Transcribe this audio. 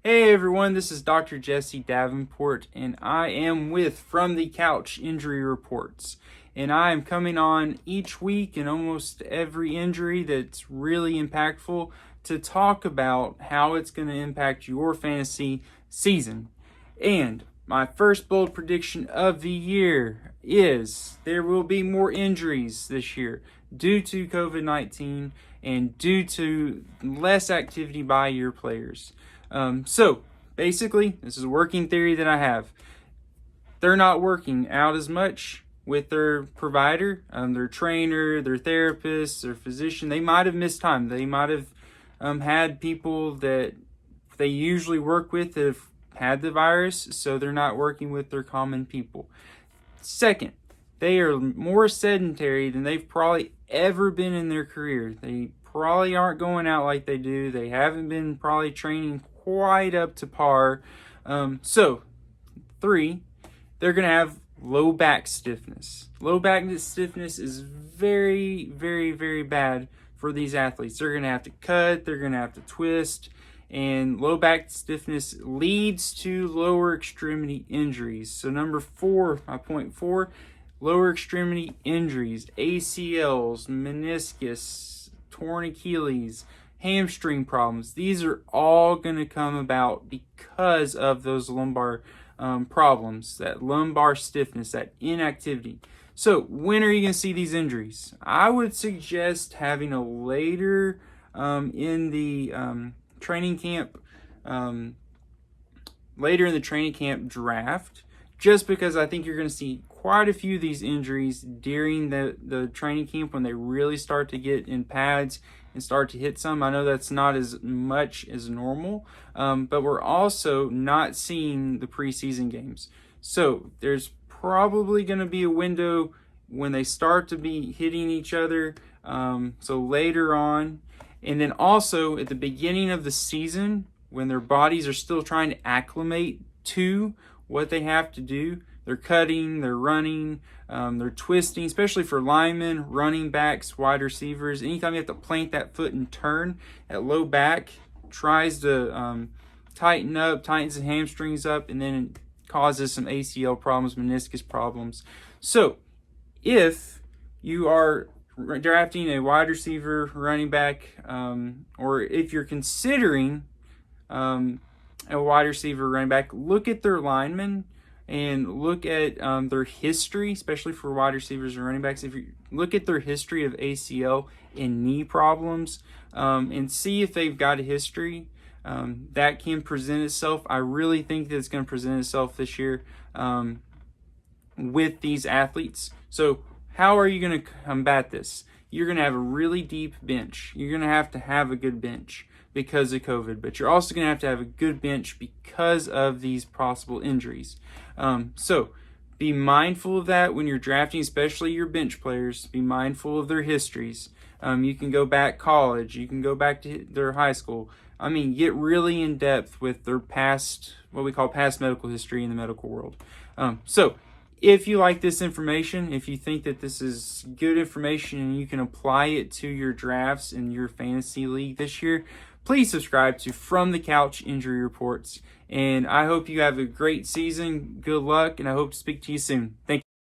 Hey everyone, this is Dr. Jesse Davenport, and I am with From the Couch Injury Reports. And I am coming on each week in almost every injury that's really impactful to talk about how it's going to impact your fantasy season. And my first bold prediction of the year is there will be more injuries this year due to COVID-19 and due to less activity by your players. So basically, this is a working theory that I have. They're not working out as much with their provider, their trainer, their therapist, their physician. They might have missed time. They might have had people that they usually work with that have had the virus, so they're not working with their common people. Second, they are more sedentary than they've probably ever been in their career. They probably aren't going out like they do. They haven't been probably training quite up to par. So, 3, they're going to have low back stiffness. Low back stiffness is very, very, very bad for these athletes. They're going to have to cut, they're going to have to twist, and low back stiffness leads to lower extremity injuries. So number 4, my point 4, lower extremity injuries, ACLs, meniscus, torn Achilles, hamstring problems. These are all going to come about because of those lumbar problems, that lumbar stiffness, that inactivity. So when are you going to see these injuries? I would suggest having a later in the training camp, draft, just because I think you're going to see quite a few of these injuries during the training camp when they really start to get in pads and start to hit some. I know that's not as much as normal, but we're also not seeing the preseason games. So there's probably going to be a window when they start to be hitting each other, so later on. And then also at the beginning of the season, when their bodies are still trying to acclimate to what they have to do. They're cutting, they're running, they're twisting, especially for linemen, running backs, wide receivers. Anytime you have to plant that foot and turn at low back, tries to tightens the hamstrings up, and then it causes some ACL problems, meniscus problems. So if you are drafting a wide receiver, running back, or if you're considering a wide receiver, running back, look at their linemen and look at their history, especially for wide receivers and running backs. If you look at their history of ACL and knee problems, and see if they've got a history that can present itself. I really think that it's going to present itself this year with these athletes. So how are you going to combat this? You're going to have a really deep bench. You're going to have a good bench because of COVID, but you're also going to have a good bench because of these possible injuries. So be mindful of that when you're drafting, especially your bench players. Be mindful of their histories. You can go back college. You can go back to their high school. I mean, get really in depth with their past, what we call past medical history in the medical world. So if you like this information, if you think that this is good information and you can apply it to your drafts in your fantasy league this year, please subscribe to From the Couch Injury Reports. And I hope you have a great season. Good luck, and I hope to speak to you soon. Thank you.